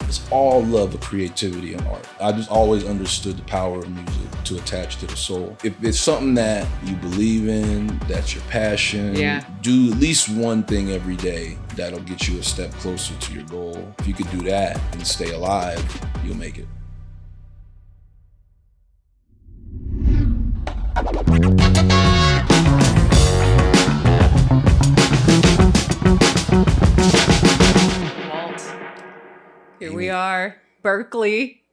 It's all love of creativity and art. I just always understood the power of music to attach to the soul. If it's something that you believe in, that's your passion, do at least one thing every day that'll get you a step closer to your goal. If you could do that and stay alive, you'll make it. Walt, here we are, Berkeley,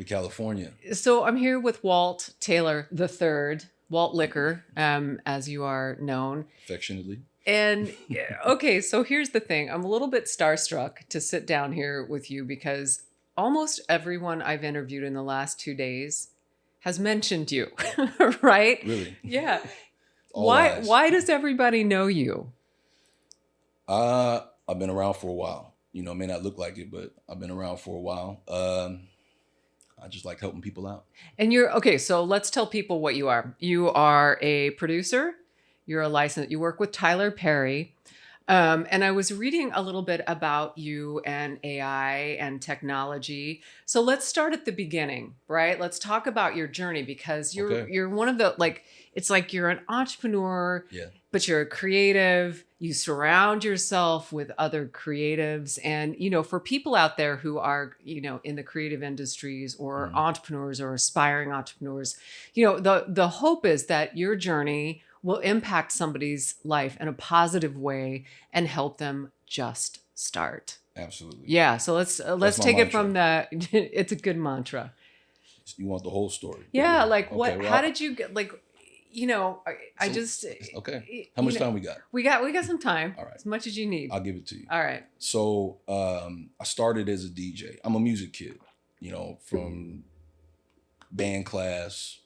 California. So I'm here with Walt Taylor III, Walt Liquor, as you are known. Affectionately. And okay, so here's the thing. I'm a little bit starstruck to sit down here with you because almost everyone I've interviewed in the last 2 days has mentioned you, right? Really? Yeah. Why does everybody know you? I've been around for a while. You know, it may not look like it, but I've been around for a while. I just like helping people out. And okay, so let's tell people what you are. You are a producer. You're a licensed, you work with Tyler Perry. And I was reading a little bit about you and AI and technology. So let's start at the beginning, right? Let's talk about your journey because you're one of the, it's like you're an entrepreneur, but you're a creative. You surround yourself with other creatives. And, for people out there who are, in the creative industries or entrepreneurs or aspiring entrepreneurs, the hope is that your journey will impact somebody's life in a positive way and help them just start. Absolutely. Yeah. So let's take it from the, it's a good mantra. You want the whole story. Yeah. How did you get, okay. How much time we got? We got some time. All right. As much as you need. I'll give it to you. All right. So I started as a DJ. I'm a music kid, from band class,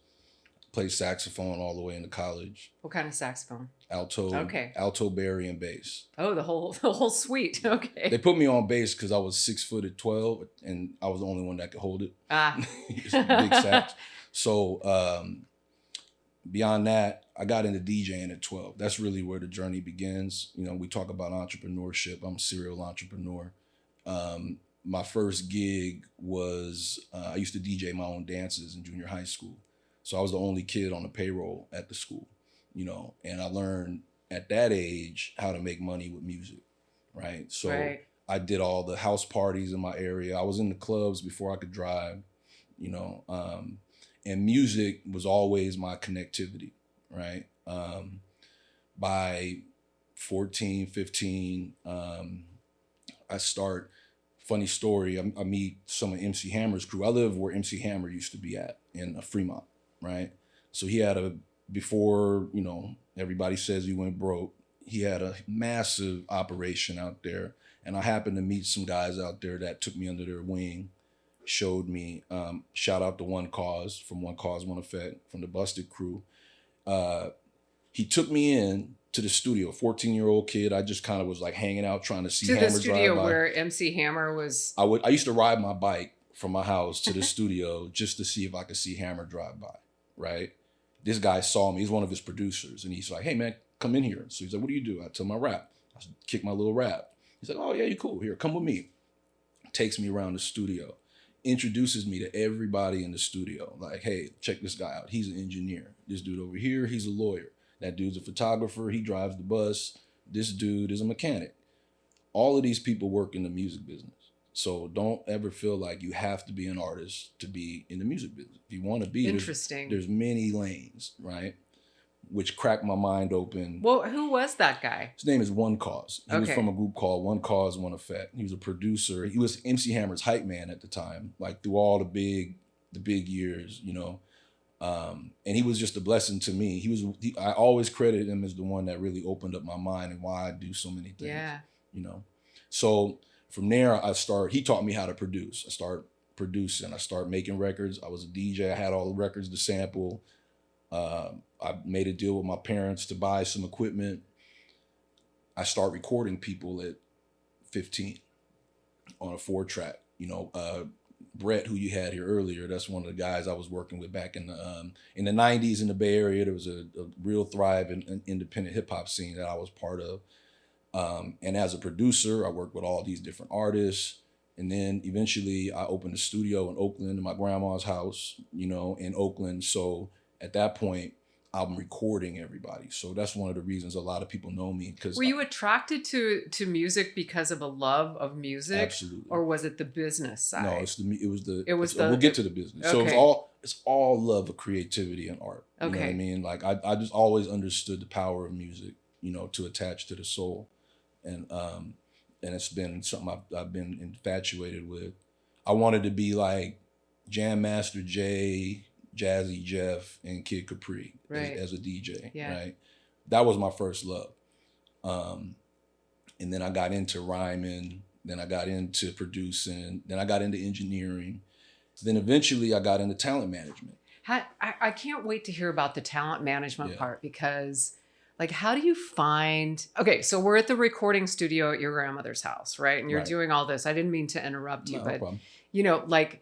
played saxophone all the way into college. What kind of saxophone? Alto. Okay. Alto, bari, and bass. Oh, the whole suite. Okay. They put me on bass because I was 6 foot at 12, and I was the only one that could hold it. It's a big sax. So beyond that, I got into DJing at 12. That's really where the journey begins. We talk about entrepreneurship. I'm a serial entrepreneur. My first gig was I used to DJ my own dances in junior high school. So I was the only kid on the payroll at the school, and I learned at that age how to make money with music, right? So I did all the house parties in my area. I was in the clubs before I could drive, and music was always my connectivity, right? By 14, 15, I start, funny story, I meet some of MC Hammer's crew. I live where MC Hammer used to be at in Fremont. Right. So he had before, everybody says he went broke, he had a massive operation out there. And I happened to meet some guys out there that took me under their wing, showed me, shout out to One Cause from One Cause, One Effect from the Busted crew. He took me in to the studio, 14-year-old kid. I just kind of was like hanging out, trying to see Hammer drive by. To the studio where MC Hammer was. I used to ride my bike from my house to the studio just to see if I could see Hammer drive by, right? This guy saw me. He's one of his producers. And he's like, hey, man, come in here. So he's like, what do you do? I tell him I rap. I kick my little rap. He's like, oh, yeah, you're cool. Here, come with me. Takes me around the studio. Introduces me to everybody in the studio. Like, hey, check this guy out. He's an engineer. This dude over here, he's a lawyer. That dude's a photographer. He drives the bus. This dude is a mechanic. All of these people work in the music business. So don't ever feel like you have to be an artist to be in the music business. If you want to be, there's many lanes, right? Which cracked my mind open. Well, who was that guy? His name is One Cause. He was from a group called One Cause, One Effect. He was a producer. He was MC Hammer's hype man at the time, like through all the big years, and he was just a blessing to me. I always credited him as the one that really opened up my mind and why I do so many things. Yeah. So from there, he taught me how to produce. I started producing. I started making records. I was a DJ. I had all the records to sample. I made a deal with my parents to buy some equipment. I started recording people at 15 on a 4-track. Brett, who you had here earlier, that's one of the guys I was working with back in the 90s in the Bay Area. There was a real thriving independent hip hop scene that I was part of. And as a producer, I worked with all these different artists. And then eventually I opened a studio in Oakland in my grandma's house, in Oakland. So at that point, I'm recording everybody. So that's one of the reasons a lot of people know me. Because were you attracted to music because of a love of music? Absolutely. Or was it the business side? No, We'll get to the business. Okay. So it's all love of creativity and art. You know what I Okay. mean? Like I just always understood the power of music, to attach to the soul. And it's been something I've been infatuated with. I wanted to be like Jam Master Jay, Jazzy Jeff, and Kid Capri as a DJ. Yeah. Right. That was my first love. And then I got into rhyming. Then I got into producing. Then I got into engineering. Then eventually I got into talent management. I can't wait to hear about the talent management part, because like, how do you find, okay, so we're at the recording studio at your grandmother's house, right? And you're doing all this. I didn't mean to interrupt you, but like,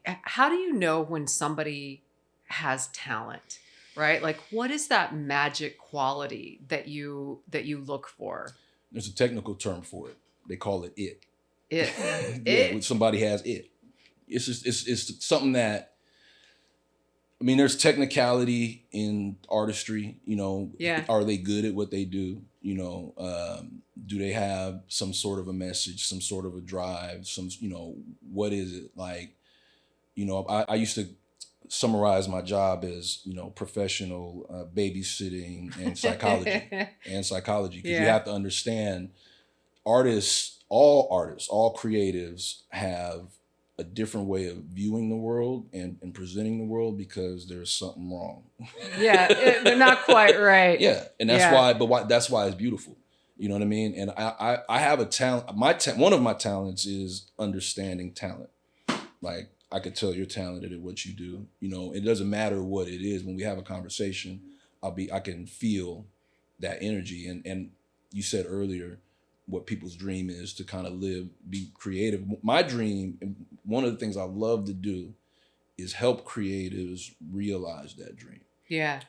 how do you know when somebody has talent, right? Like, what is that magic quality that you look for? There's a technical term for it. They call it it. It. When somebody has it. It's just, it's something that, there's technicality in artistry, Are they good at what they do? Do they have some sort of a message, some sort of a drive, what is it like? I used to summarize my job as, professional babysitting and psychology because you have to understand all creatives have a different way of viewing the world and presenting the world, because there's something wrong. They're not quite right. Yeah. And that's why it's beautiful. You know what I mean? And I have a talent. One of my talents is understanding talent. Like, I could tell you're talented at what you do. It doesn't matter what it is. When we have a conversation, I can feel that energy. And you said earlier what people's dream is to kind of be creative. My dream, and one of the things I love to do, is help creatives realize that dream. Yeah.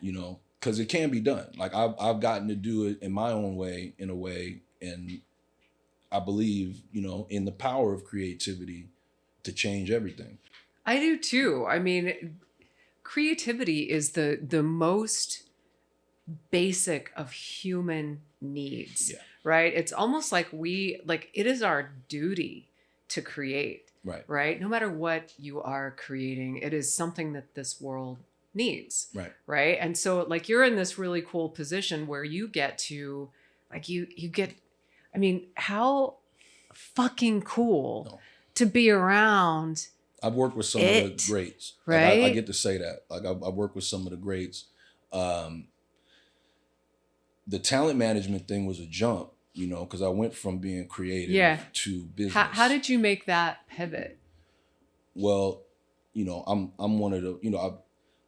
Because it can be done. Like I've gotten to do it in my own way, and I believe, in the power of creativity to change everything. I do too. Creativity is the most basic of human needs. Yeah. Right? It's almost like it is our duty to create. Right? No matter what you are creating, it is something that this world needs. Right? And so like, you're in this really cool position where you get to how fucking cool to be around. I've worked with some of the greats. Right? Like I get to say that. Like I've worked with some of the greats. The talent management thing was a jump, because I went from being creative to business. How did you make that pivot? Well, I'm one of the,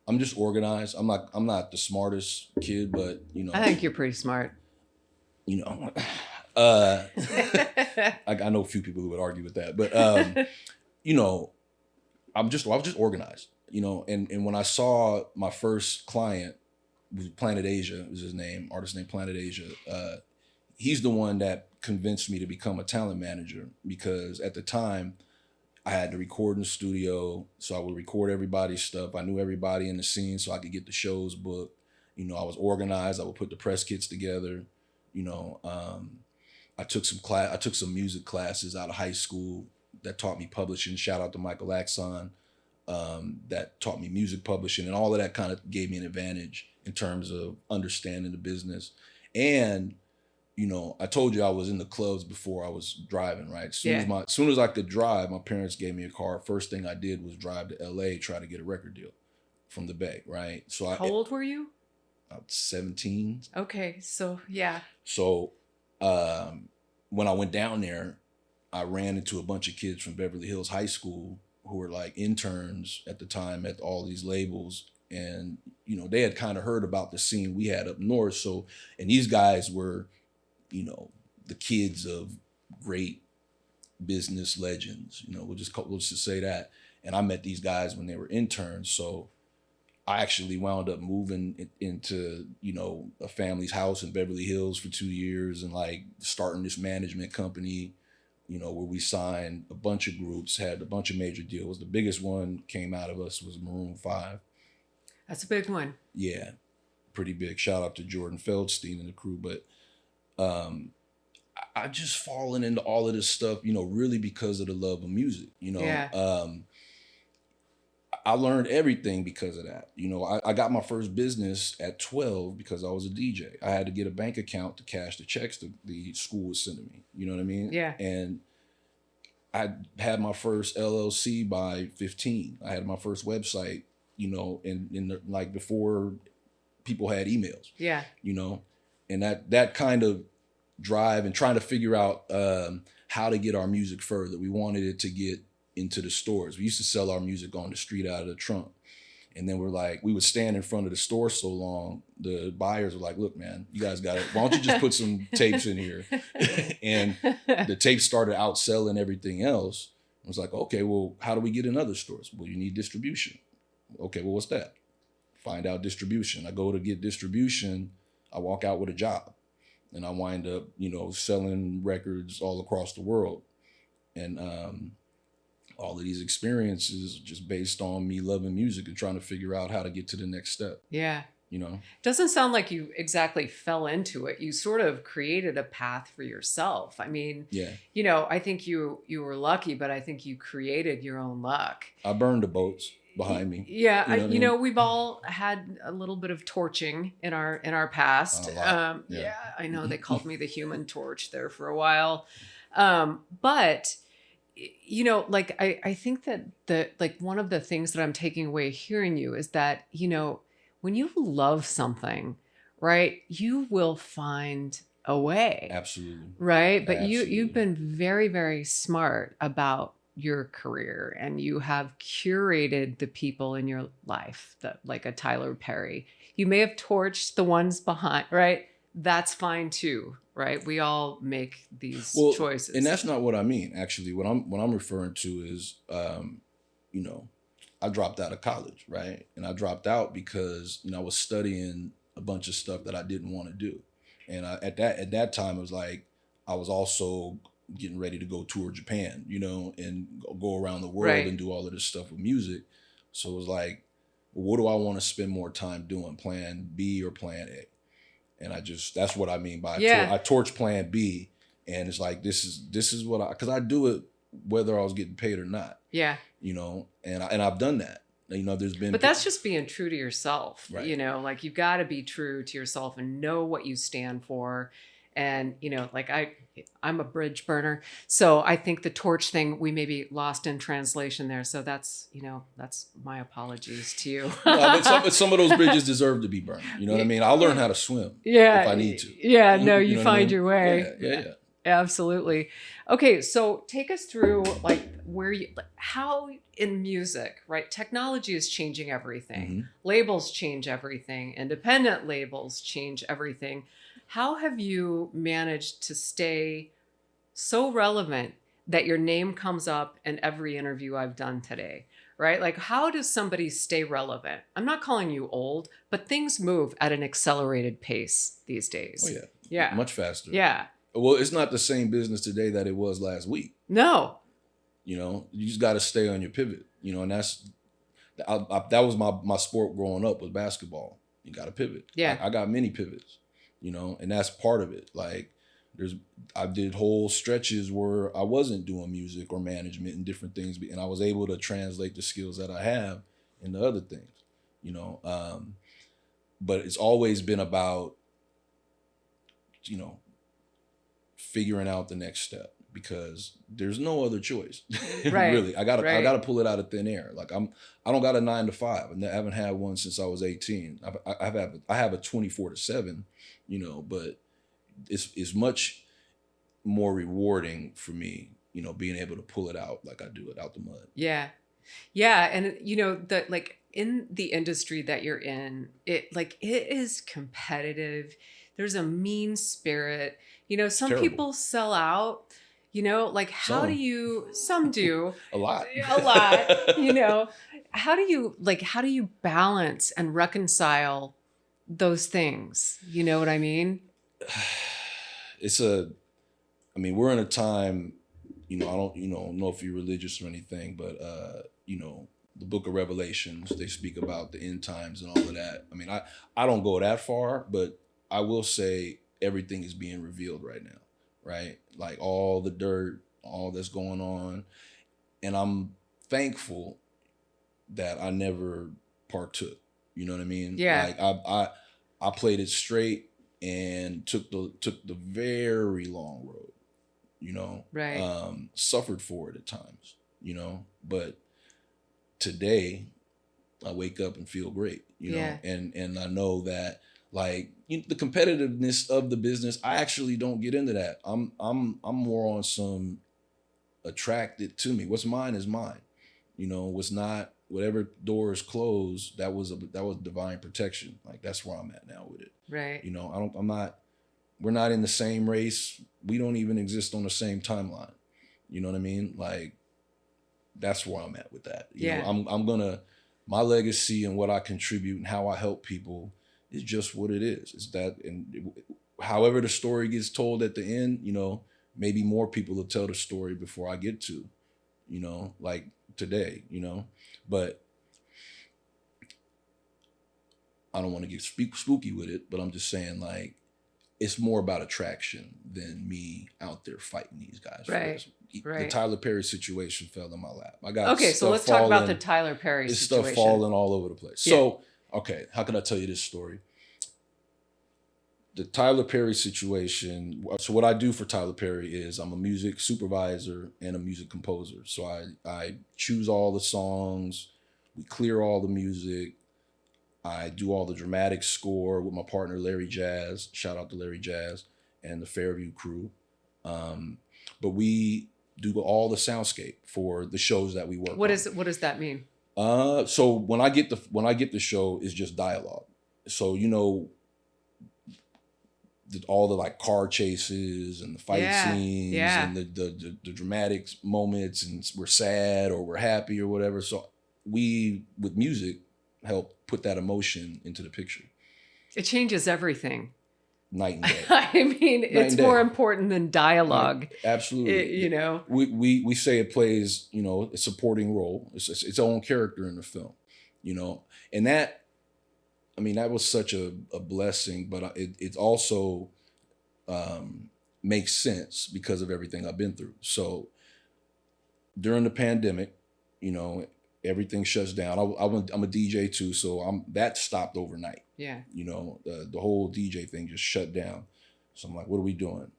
I'm just organized. I'm not the smartest kid, but I think you're pretty smart. I know a few people who would argue with that, but I was just organized, and when I saw my first client, Planet Asia was his name, artist named Planet Asia. He's the one that convinced me to become a talent manager, because at the time I had to record in the studio. So I would record everybody's stuff. I knew everybody in the scene, so I could get the shows booked. I was organized. I would put the press kits together. I took some music classes out of high school that taught me publishing. Shout out to Michael Axon, that taught me music publishing, and all of that kind of gave me an advantage in terms of understanding the business. And, I told you I was in the clubs before I was driving, right? As soon as I could drive, my parents gave me a car. First thing I did was drive to LA, try to get a record deal from the Bay, right? So how old were you? I was 17. Okay, so yeah. So when I went down there, I ran into a bunch of kids from Beverly Hills High School who were like interns at the time at all these labels. And, they had kind of heard about the scene we had up north. So, and these guys were, the kids of great business legends, we'll just say that. And I met these guys when they were interns. So I actually wound up moving into, a family's house in Beverly Hills for 2 years and like starting this management company. where we signed a bunch of groups, had a bunch of major deals. The biggest one came out of us was Maroon 5. That's a big one. Yeah, pretty big. Shout out to Jordan Feldstein and the crew. But I've just fallen into all of this stuff, really because of the love of music. Yeah. I learned everything because of that. I got my first business at 12 because I was a DJ. I had to get a bank account to cash the checks that the school was sending me. You know what I mean? Yeah. And I had my first LLC by 15. I had my first website, like before people had emails. Yeah. And that kind of drive and trying to figure out how to get our music further. We wanted it to get into the stores. We used to sell our music on the street out of the trunk. And then we would stand in front of the store so long, the buyers were like, look, man, you guys got it. Why don't you just put some tapes in here? And the tapes started outselling everything else. I was like, okay, well, how do we get in other stores? Well, you need distribution. Okay, well, what's that? Find out distribution. I go to get distribution. I walk out with a job. And I wind up, selling records all across the world. And all of these experiences just based on me loving music and trying to figure out how to get to the next step. Yeah. Doesn't sound like you exactly fell into it. You sort of created a path for yourself. I mean, yeah. I think you were lucky, but I think you created your own luck. I burned the boats behind me. Yeah. We've all had a little bit of torching in our past. Yeah, I know they called me the Human Torch there for a while. But I think that one of the things that I'm taking away hearing you is that, when you love something, right, you will find a way. Absolutely. Right. But you've been very, very smart about your career, and you have curated the people in your life like a Tyler Perry. You may have torched the ones behind, right? That's fine too, right? We all make these choices. And that's not what I mean. Actually, what I'm referring to is, I dropped out of college, right? And I dropped out because, I was studying a bunch of stuff that I didn't want to do. And at that time, it was like, I was also getting ready to go tour Japan, and go around the world right. and do all of this stuff with music. So it was like, what do I want to spend more time doing? Plan B or plan A? And that's what I mean by I torch plan B. And it's like, this is what because I do it whether I was getting paid or not. Yeah. And I've done that. There's been. But that's just being true to yourself. Right. You've got to be true to yourself and know what you stand for. And, I'm a bridge burner. So I think the torch thing, we may be lost in translation there. So that's my apologies to you. But some of those bridges deserve to be burned. You know what I mean? I'll learn how to swim if I need to. Yeah, you find your way. Yeah. Absolutely. Okay. So take us through how in music, right? Technology is changing everything. Mm-hmm. Labels change everything. Independent labels change everything. How have you managed to stay so relevant that your name comes up in every interview I've done today, right? Like, how does somebody stay relevant? I'm not calling you old, but things move at an accelerated pace these days. Oh, yeah. Yeah. Much faster. Yeah. Well, it's not the same business today that it was last week. No. You just got to stay on your pivot, and that was my sport growing up was basketball. You got to pivot. Yeah. I got many pivots. And that's part of it. Like I did whole stretches where I wasn't doing music or management and different things, and I was able to translate the skills that I have into other things, but it's always been about, figuring out the next step because there's no other choice. Right. Really. I gotta pull it out of thin air. Like I don't got a 9 to 5. I haven't had one since I was 18. I have a 24/7, but it's much more rewarding for me, being able to pull it out like I do it out the mud. Yeah. Yeah. And in the industry that you're in, it is competitive. There's a mean spirit. Some Terrible. people sell out, how do you, some do. A lot. How do you balance and reconcile those things? You know what I mean? We're in a time I don't, know if you're religious or anything, but, the book of Revelations, they speak about the end times and all of that. I mean, I don't go that far, but I will say everything is being revealed right now, right? Like all the dirt, all that's going on. And I'm thankful that I never partook. You know what I mean? Yeah. Like I played it straight and took the very long road, Right. suffered for it at times, but today I wake up and feel great, Yeah. and I know that, like, the competitiveness of the business, I actually don't get into that. I'm more on some attracted to me. What's mine is mine. What's not, whatever door is closed, that was divine protection. Like, that's where I'm at now with it. Right. We're not in the same race. We don't even exist on the same timeline. You know what I mean? Like, that's where I'm at with that. I'm gonna, my legacy and what I contribute and how I help people is just what it is. It's that, and however the story gets told at the end, maybe more people will tell the story before I get to, like today, but I don't want to get spooky with it, but I'm just saying, like, it's more about attraction than me out there fighting these guys. Right. The Tyler Perry situation fell in my lap. I got okay. So let's talk about the Tyler Perry situation. Stuff falling all over the place. Yeah. So, okay, how can I tell you this story? The Tyler Perry situation. So what I do for Tyler Perry is I'm a music supervisor and a music composer. So I choose all the songs, we clear all the music, I do all the dramatic score with my partner Larry Jazz. Shout out to Larry Jazz and the Fairview crew. But we do all the soundscape for the shows that we work on. What does that mean? So when I get the show, it's just dialogue. So all the like car chases and the fight scenes and the dramatic moments, and we're sad or we're happy or whatever. So we, with music, help put that emotion into the picture. It changes everything. Night and day. I mean, it's more important than dialogue. Absolutely. We say it plays, a supporting role. It's its own character in the film, and that, I mean, that was such a blessing, but it also makes sense because of everything I've been through. So during the pandemic, everything shuts down. I'm a DJ too, so that stopped overnight. Yeah. The whole DJ thing just shut down. So I'm like, what are we doing?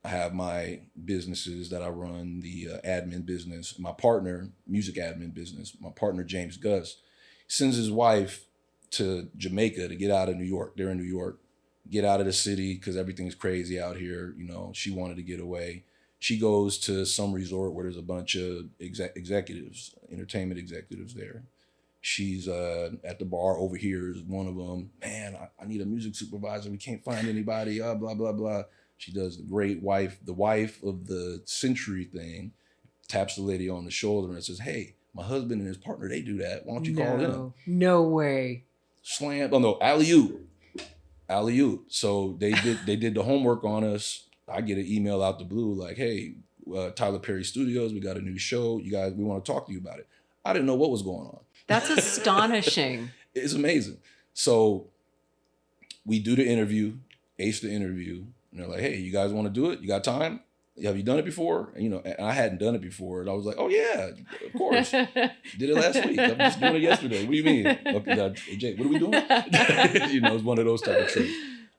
I have my businesses that I run, the admin business, my partner, music admin business. My partner, James Gus, sends his wife to Jamaica to get out of New York. They're in New York, get out of the city because everything's crazy out here. She wanted to get away. She goes to some resort where there's a bunch of executives, entertainment executives there. She's at the bar, overhears one of them. Man, I need a music supervisor. We can't find anybody. Blah, blah, blah. She does the wife of the century thing, taps the lady on the shoulder and says, hey, my husband and his partner, they do that. Why don't you call them? No way. Slam. Oh, no, alley-oop. So they did the homework on us. I get an email out the blue like, hey, Tyler Perry Studios, we got a new show. You guys, we want to talk to you about it. I didn't know what was going on. That's astonishing. It's amazing. So we do the interview, ace the interview, and they're like, hey, you guys want to do it? You got time? Have you done it before? And, and I hadn't done it before. And I was like, oh, yeah, of course. Did it last week. I'm just doing it yesterday. What do you mean? Okay, Jay, what are we doing? It's one of those type of trips.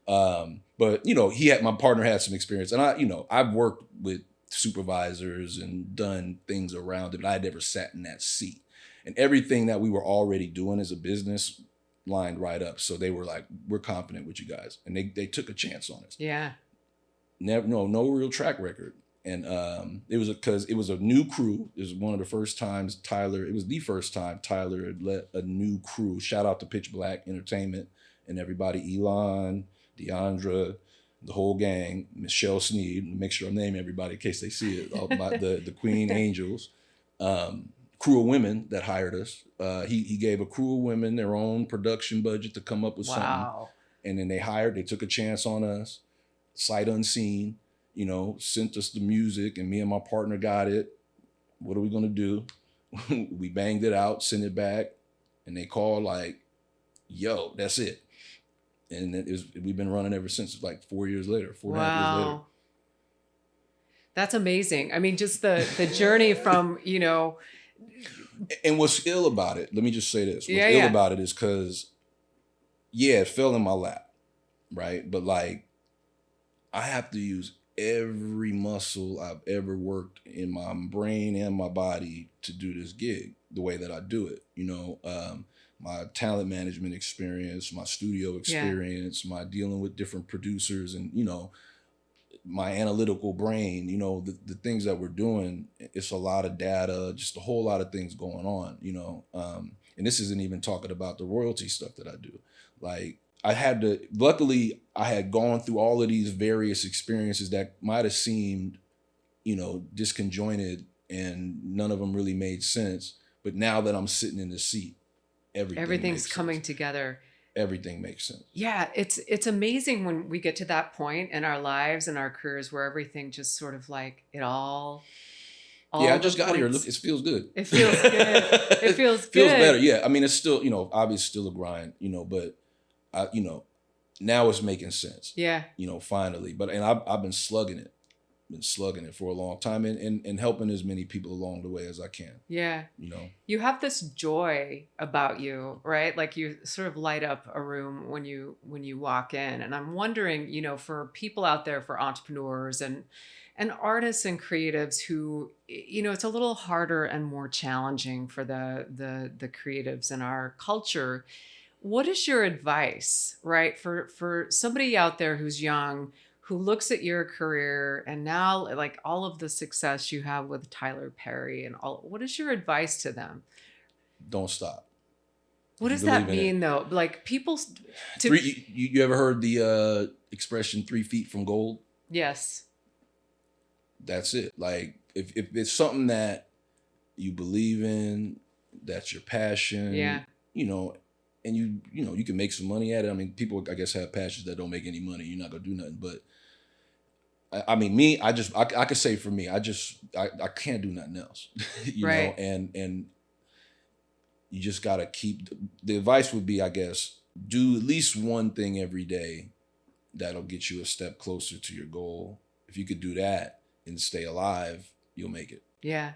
But, my partner had some experience. And I've worked with supervisors and done things around it, but I had never sat in that seat. And everything that we were already doing as a business lined right up. So they were like, we're confident with you guys. And they took a chance on us. Yeah. No real track record. And it was because it was a new crew. It was one of the first times it was the first time Tyler had let a new crew, shout out to Pitch Black Entertainment and everybody, Elon, Deandra, the whole gang, Michelle Sneed, make sure I name everybody in case they see it, the Queen Angels, crew of women that hired us. He gave a crew of women their own production budget to come up with something. And then they took a chance on us, sight unseen. sent us the music, and me and my partner got it. What are we gonna do? We banged it out, sent it back, and they called like, "Yo, that's it." And we've been running ever since. Like 4 years later, 4.5 years later. That's amazing. I mean, just the journey from, And what's ill about it, let me just say this. What's Yeah, ill yeah. about it is because, it fell in my lap, right? But like, I have to use every muscle I've ever worked in my brain and my body to do this gig the way that I do it. My talent management experience, my studio experience, my dealing with different producers, and my analytical brain, the things that we're doing. It's a lot of data, just a whole lot of things going on, and this isn't even talking about the royalty stuff that I do. Like, luckily I had gone through all of these various experiences that might have seemed, disconjointed, and none of them really made sense. But now that I'm sitting in the seat, everything's coming together. Everything makes sense. Yeah, it's amazing when we get to that point in our lives and our careers where everything just sort of like it all I just got here. Look, it feels good. It feels good. It feels good. Feels better. Yeah. I mean, it's still, obviously still a grind, but now it's making sense. Yeah. Finally. And I've been slugging it. For a long time, and helping as many people along the way as I can. Yeah. You have this joy about you, right? Like you sort of light up a room when you walk in. And I'm wondering, for people out there, for entrepreneurs and artists and creatives who, it's a little harder and more challenging for the creatives in our culture. What is your advice, right? For somebody out there who's young, who looks at your career and now like all of the success you have with Tyler Perry and all, what is your advice to them? Don't stop. What does that mean though? Like people you ever heard the expression 3 feet from gold? Yes. That's it. Like if it's something that you believe in, that's your passion, and you can make some money at it. I mean, people, I guess, have passions that don't make any money. You're not gonna do nothing. But I mean, me, I could say for me, I can't do nothing else. you right. know, and you just gotta keep. The advice would be, I guess, do at least one thing every day that'll get you a step closer to your goal. If you could do that and stay alive, you'll make it. Yeah.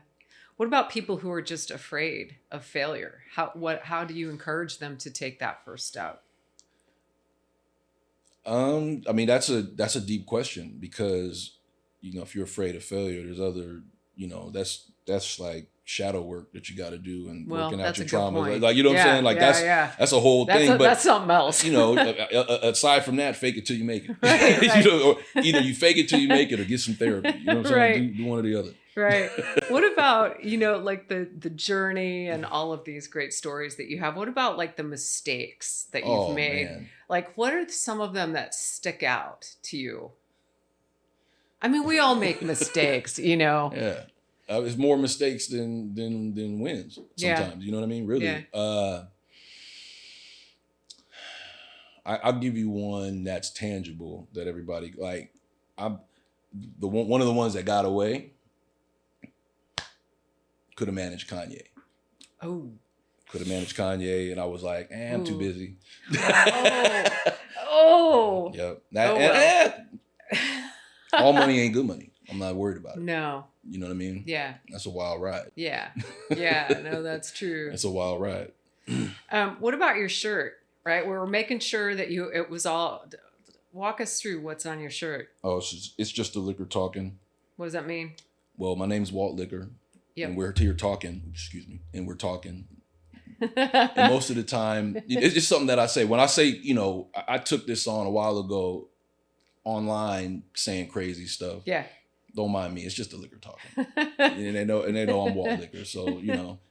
What about people who are just afraid of failure? How do you encourage them to take that first step? I mean, that's a deep question, because, if you're afraid of failure, there's other, that's like shadow work that you got to do, and working out your trauma. Like, what I'm saying? Like that's a whole thing. But that's something else. Aside from that, fake it till you make it. Right. Or either you fake it till you make it, or get some therapy. You know what I'm saying? Right. Do one or the other. Right. What about, like the journey and all of these great stories that you have? What about like the mistakes that you've made? Man. Like, what are some of them that stick out to you? I mean, we all make mistakes, Yeah. It's more mistakes than wins sometimes. Yeah. You know what I mean? Really. Yeah. I'll give you one that's tangible that everybody like. One of the ones that got away. Could have managed Kanye. Oh. Could have managed Kanye, and I was like, I'm too busy. Oh. Yep. All money ain't good money. I'm not worried about it. No. You know what I mean? Yeah. That's a wild ride. Yeah. Yeah. No, that's true. That's a wild ride. What about your shirt? Right, we're making sure that it was all. Walk us through what's on your shirt. Oh, it's just the liquor talking. What does that mean? Well, my name's Walt Liquor. Yep. And we're here talking. Excuse me. And we're talking. And most of the time, it's something that I say. When I say, I took this on a while ago online saying crazy stuff. Yeah. Don't mind me. It's just the liquor talking. and they know I'm Walt Liquor. So,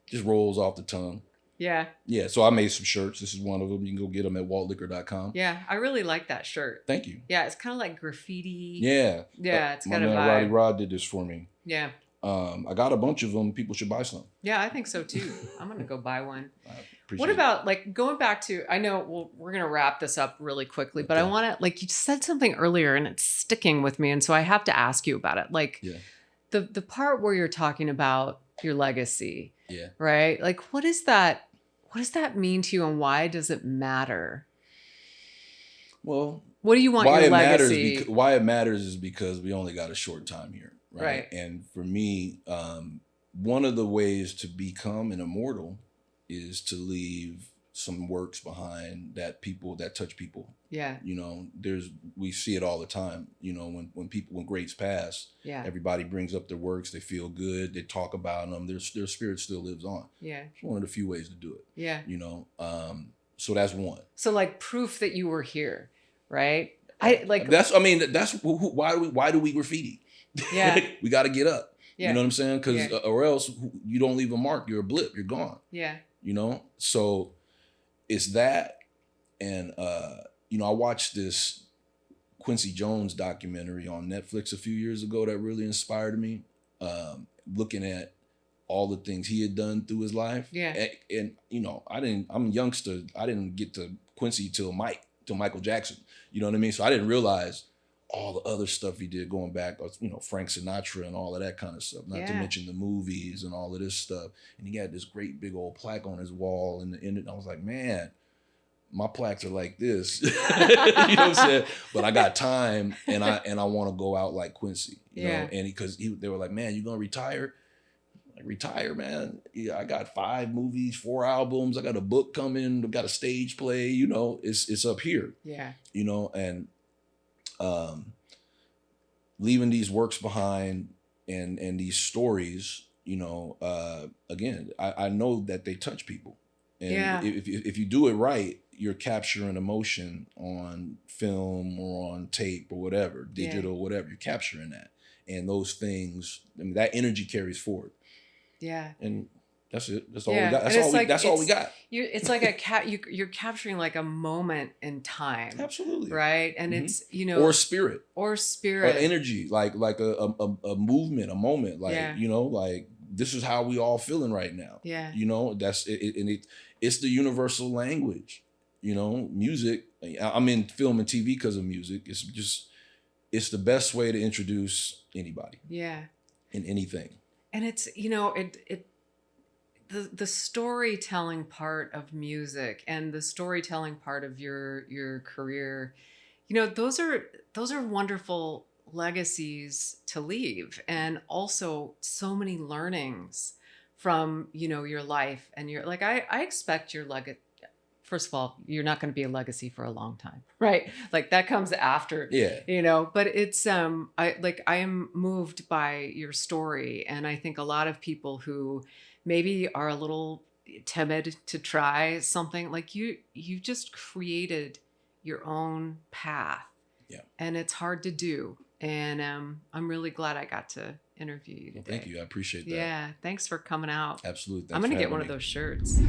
just rolls off the tongue. Yeah. Yeah. So I made some shirts. This is one of them. You can go get them at waltliquor.com. Yeah. I really like that shirt. Thank you. Yeah. It's kind of like graffiti. Yeah. Yeah. It's got my a man vibe. Roddy Rod did this for me. Yeah. I got a bunch of them. People should buy some. Yeah, I think so too. I'm going to go buy one. Appreciate What it. about like going back to, I know we're going to wrap this up really quickly, but I Okay. want to, like you said something earlier and it's sticking with me. And so I have to ask you about it. Like Yeah. the part where you're talking about your legacy, Yeah. right? Like what is that? What does that mean to you and why does it matter? Well, What do you want why your it matters legacy? why it matters is because we only got a short time here, right? Right. And for me, one of the ways to become an immortal is to leave some works behind that touch people. Yeah. You know, we see it all the time. You know, when greats pass, Yeah. everybody brings up their works. They feel good. They talk about them. Their spirit still lives on. Yeah. It's one of the few ways to do it. Yeah. You know, so that's one. So like proof that you were here, right? Why do we graffiti? Yeah. We got to get up. Yeah. You know what I'm saying? Because Yeah. or else you don't leave a mark. You're a blip. You're gone. Yeah. You know. So it's that, and you know, I watched this Quincy Jones documentary on Netflix a few years ago that really inspired me. Looking at all the things he had done through his life. Yeah. And you know, I'm a youngster. I didn't get to Quincy till Michael Jackson. You know what I mean? So I didn't realize all the other stuff he did going back, you know, Frank Sinatra and all of that kind of stuff, not to Yeah. mention the movies and all of this stuff. And he had this great big old plaque on his wall. And I was like, man, my plaques are like this. You know what I'm saying? But I got time and I want to go out like Quincy, you Yeah. know? And they were like, man, you going to retire? Like, retire, man. Yeah, I got 5 movies, 4 albums. I got a book coming. I got a stage play. You know, it's up here. Yeah. You know, and leaving these works behind and these stories. You know, again, I know that they touch people, and Yeah. if you do it right, you're capturing emotion on film or on tape or whatever, digital, whatever. You're capturing that, and those things. I mean, that energy carries forward. Yeah. And that's it. That's all Yeah. we got. And it's like- That's all we got. It's like you're capturing like a moment in time. Absolutely. Right. And Mhm. it's, you know, Or spirit. or Or spirit. energy. Like a movement, a moment. Like, Yeah. you know, like this is how we all feeling right now. Yeah. You know, that's it, and it's the universal language. You know, music. I'm in film and TV because of music. It's the best way to introduce anybody Yeah. in anything. And it's, you know, the storytelling part of music and the storytelling part of your career, you know, those are wonderful legacies to leave, and also so many learnings from, you know, your life and your, like, I expect your legacy. First of all, you're not going to be a legacy for a long time, right? Like that comes after, Yeah. you know, but it's, I am moved by your story. And I think a lot of people who maybe are a little timid to try something, like you just created your own path. Yeah. And it's hard to do. And I'm really glad I got to interview you today. Well, thank you. I appreciate that. Yeah. Thanks for coming out. Absolutely. I'm Thanks going to for get one having of me. those shirts.